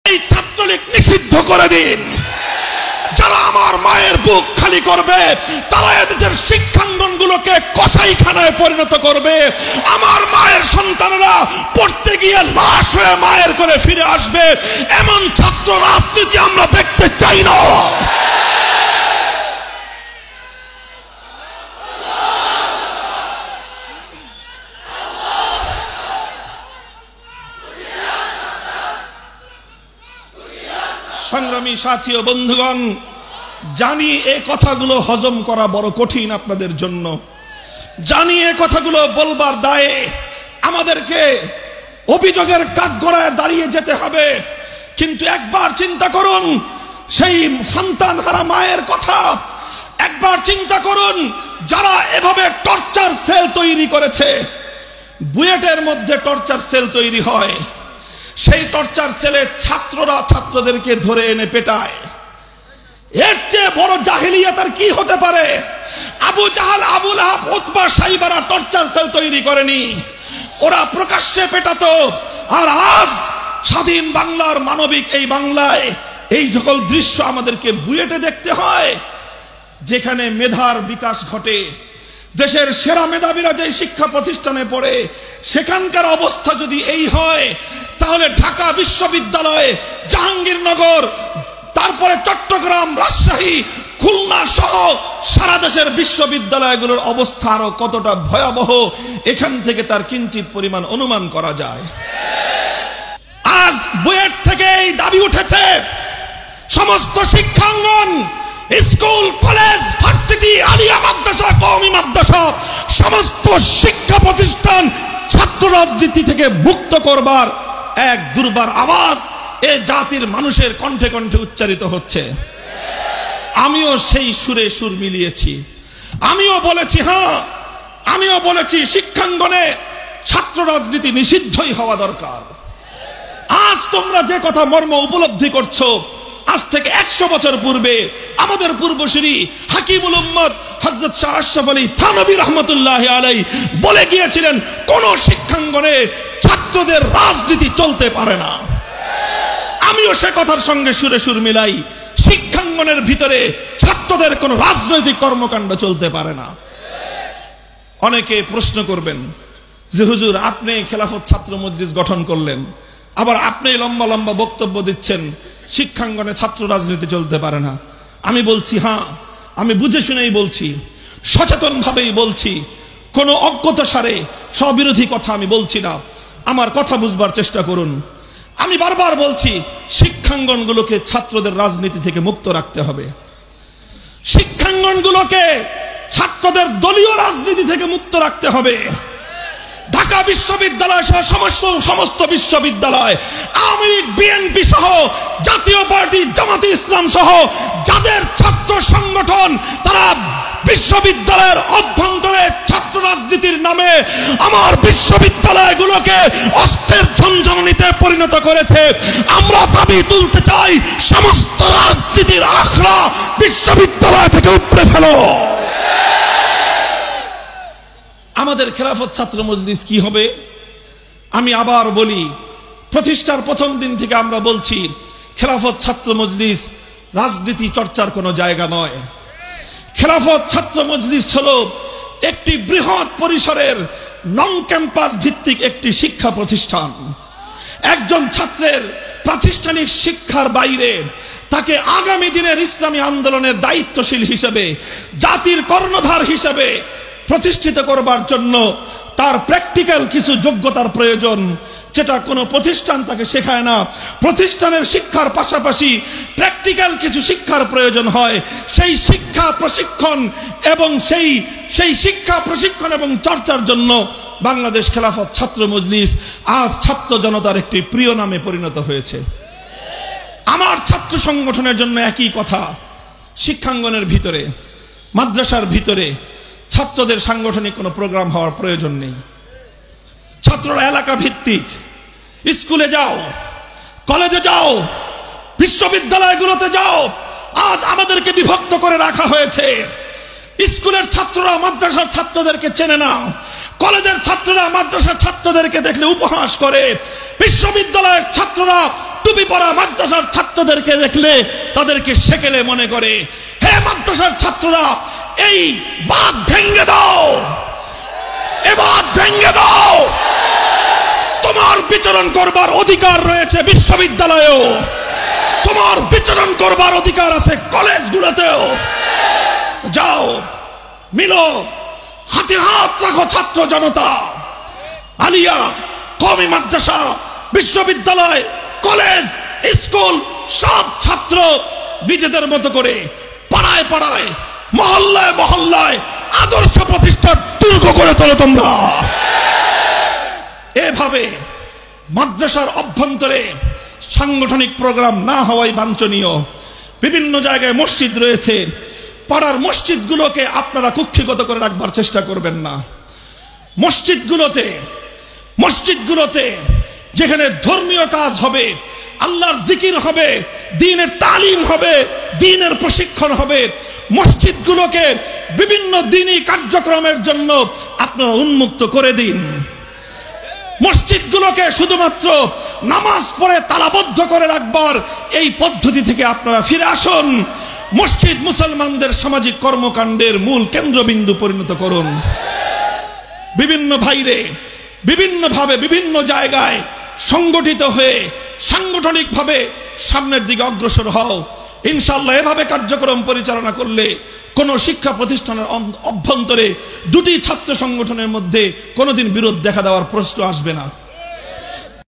এই ছাত্রলীগ নিষিদ্ধ করে দিন। যারা আমার মায়ের বুক খালি করবে তারা এদেশের শিক্ষাঙ্গনগুলোকে কসাইখানায় পরিণত করবে। আমার মায়ের সন্তানেরা পড়তে গিয়ে লাশ হয়ে মায়ের করে ফিরে আসবে। এমন ছাত্র রাজনীতি আমরা দেখতে চাই না। সংগ্রামী সাথী ও বন্ধুগণ, জানি এই কথাগুলো হজম করা বড় কঠিন আপনাদের জন্য, জানি এই কথাগুলো বলবার দায়ে আমাদেরকে অভিযোগের কাঠগড়ায় দাঁড়িয়ে যেতে হবে। কিন্তু একবার চিন্তা করুন সেই সন্তানহারা মায়ের কথা, একবার চিন্তা করুন যারা এভাবে টর্চার সেল তৈরি করেছে। বুয়েটের মধ্যে টর্চার সেল তৈরি হয়, সেই টর্চার সেলে ছাত্ররা ছাত্রদেরকে ধরে এনে পেটায়। এর চেয়ে বড় জাহিলিয়াত আর কি হতে পারে? Abu Jahl, Abu Lahab, Utba, সাইবারা টর্চার সেল তৈরি করেনি, ওরা প্রকাশ্যে পেটাতো। আর আজ স্বাধীন বাংলার মানবিক এই বাংলায় এই সকল দৃশ্য আমাদেরকে বুয়েটে দেখতে হয়, যেখানে মেধার বিকাশ ঘটে। দেশের সেরা মেধাবীরা যে শিক্ষা প্রতিষ্ঠানে পড়ে, সেখানকার অবস্থা যদি এই হয়, তাহলে ঢাকা বিশ্ববিদ্যালয়, জাহাঙ্গীরনগর, তারপরে চট্টগ্রাম, রাজশাহী, খুলনা সহ সারা দেশের বিশ্ববিদ্যালয়গুলোর অবস্থা আরো কতটা ভয়াবহ, এখান থেকে তার কিঞ্চিত পরিমাণ অনুমান করা যায়। আজ বুয়েট থেকে এই দাবি উঠেছে, সমস্ত শিক্ষাঙ্গন, স্কুল, কলেজ, ভার্সিটি, আলিয়া মাদ্রাসা, কওমি মাদ্রাসা, সমস্ত শিক্ষা প্রতিষ্ঠান ছাত্র রাজনীতি থেকে মুক্ত করবার এক দুর্বার আওয়াজ এ জাতির মানুষের কণ্ঠে কণ্ঠে উচ্চারিত হচ্ছে। আমিও সেই সুরে সুর মিলিয়েছি, আমিও বলেছি, হ্যাঁ, আমিও বলেছি শিক্ষাঙ্গনে ছাত্র রাজনীতি নিষিদ্ধই হওয়া দরকার। আজ তোমরা যে কথা মর্ম উপলব্ধি করছো, আজ থেকে 100 বছর পূর্বে আমাদের পূর্বসূরি হাকিমুল উম্মত হযরত শাহ আশরাফ আলী থানভী রাহমাতুল্লাহি আলাইহি বলে গিয়েছিলেন, কোন শিক্ষাঙ্গনে ছাত্রদের রাজনীতি চলতে পারে না। আমিও সে কথার সঙ্গে সুরে সুর মিলাই, শিক্ষাঙ্গনের ভিতরে ছাত্রদের কোন রাজনৈতিক কর্মকাণ্ড চলতে পারে না। অনেকে প্রশ্ন করবেন যে হুজুর, আপনি খেলাফত ছাত্র মজলিস গঠন করলেন, আবার আপনি লম্বা লম্বা বক্তব্য দিচ্ছেন শিক্ষাঙ্গনে ছাত্র রাজনীতি চলতে পারে না। আমি বলছি, হ্যাঁ, আমি বুঝে শুনেই বলছি, সচেতন ভাবেই বলছি, কোনো অজ্ঞতাসারে স্ববিরোধী কথা আমি বলছি না। আমার কথা বুঝবার চেষ্টা করুন। আমি বারবার বলছি, শিক্ষাঙ্গনগুলোকে ছাত্রদের রাজনীতি থেকে মুক্ত রাখতে হবে। শিক্ষাঙ্গনগুলোকে ছাত্রদের দলীয় রাজনীতি থেকে মুক্ত রাখতে হবে। ঢাকা বিশ্ববিদ্যালয় সহ সমস্ত বিশ্ববিদ্যালয়, আওয়ামী লীগ, বিএনপি সহ জাতীয় পার্টি, জামাতে ইসলাম সহ যাদের ছাত্র সংগঠন, তারা বিশ্ববিদ্যালয়ের অভ্যন্তরে ছাত্র রাজনীতির নামে আমার বিশ্ববিদ্যালয়গুলোকে অস্ত্রের ঝনঝনানিতে পরিণত করেছে। আমরা দাবি তুলতে চাই, সমস্ত রাজনীতির আখড়া বিশ্ববিদ্যালয় থেকে উপড়ে ফেলো। আমাদের খেলাফত ছাত্র মজলিস কি হবে? আমি আবার বলি, প্রতিষ্ঠার প্রথম দিন থেকে আমরা বলছি, খেলাফত ছাত্র মজলিস রাজনীতি চর্চার কোনো জায়গা নয়। খেলাফত ছাত্র মজলিস হলো একটি বৃহৎ পরিসরের নন ক্যাম্পাস ভিত্তিক একটি শিক্ষা প্রতিষ্ঠান। একজন ছাত্রের প্রাতিষ্ঠানিক শিক্ষার বাইরে তাকে আগামী দিনের ইসলামী আন্দোলনের দায়িত্বশীল হিসেবে, জাতির কর্ণধার হিসেবে প্রতিষ্ঠিত করবার জন্য তার প্র্যাকটিক্যাল কিছু যোগ্যতার প্রয়োজন, যেটা কোনো প্রতিষ্ঠান তাকে শেখায় না। প্রতিষ্ঠানের শিক্ষার পাশাপাশি প্র্যাকটিক্যাল কিছু শিক্ষার প্রয়োজন হয়। সেই শিক্ষা প্রশিক্ষণ এবং চর্চার জন্য বাংলাদেশ খেলাফত ছাত্র মজলিস আজ ছাত্র জনতার একটি প্রিয় নামে পরিণত হয়েছে। আমার ছাত্র সংগঠনের জন্য একই কথা, শিক্ষাঙ্গনের ভিতরে, মাদ্রাসার ভিতরে ছাত্রদের সাংগঠনিক কোনো প্রোগ্রাম হওয়ার প্রয়োজন নেই। ছাত্ররা এলাকা ভিত্তিক, স্কুলে যাও, কলেজে যাও, বিশ্ববিদ্যালয়গুলোতে যাও। আজ আমাদেরকে বিভক্ত করে রাখা হয়েছে। স্কুলের ছাত্ররা মাদ্রাসার ছাত্রদেরকে চেনে না, কলেজের ছাত্ররা মাদ্রাসার ছাত্রদেরকে দেখলে উপহাস করে, বিশ্ববিদ্যালয়ের ছাত্ররা টুপি পরা মাদ্রাসার ছাত্রদেরকে দেখলে তাদেরকে সেকেলে মনে করে। হে মাদ্রাসার ছাত্ররা, এই বাঁধ ভেঙে দাও, এ বাঁধ ভেঙে দাও। তোমার বিচরণ করবার অধিকার রয়েছে বিশ্ববিদ্যালয়েও, তোমার বিচরণ করবার অধিকার আছে কলেজগুলোতেও। যাও, মিলো, হাতে হাত রাখো ছাত্র জনতা। আলিয়া, কওমি মাদ্রাসা, বিশ্ববিদ্যালয়, কলেজ, স্কুল, সব ছাত্র নিজেদের মতো করে পাড়ায় পাড়ায়, মহল্লায় মহল্লায় আদর্শ প্রতিষ্ঠার দুর্গ করে তোলো তোমরা। এভাবে মাদ্রাসার অভ্যন্তরে সাংগঠনিক প্রোগ্রাম না হওয়াই বাঞ্ছনীয়। বিভিন্ন জায়গায় মসজিদ রয়েছে, পাড়ার মসজিদগুলোকে আপনারা কুক্ষিগত করে রাখবার চেষ্টা করবেন না। মসজিদগুলোতে যেখানে ধর্মীয় কাজ হবে, আল্লাহর জিকির হবে, দ্বীনের তালিম হবে, দ্বীনের প্রশিক্ষণ হবে, মসজিদগুলোকে বিভিন্ন দ্বীনি কার্যক্রমের জন্য আপনারা উন্মুক্ত করে দিন। মসজিদগুলোকে শুধুমাত্র নামাজ পড়ে তালাবদ্ধ করে রাখবার এই পদ্ধতি থেকে আপনারা ফিরে আসুন। মসজিদ মুসলমানদের সামাজিক কর্মকাণ্ডের মূল কেন্দ্রবিন্দু পরিণত করুন। বিভিন্ন ভাইরে বিভিন্নভাবে বিভিন্ন জায়গায় সংগঠিত হয়ে সাংগঠনিকভাবে সামনের দিকে অগ্রসর হও। ইনশাআল্লাহ এভাবে কার্যক্রম পরিচালনা করলে কোন শিক্ষা প্রতিষ্ঠানের অভ্যন্তরে দুটি ছাত্র সংগঠনের মধ্যে কোনোদিন বিরোধ দেখা দেওয়ার প্রশ্ন আসবে না।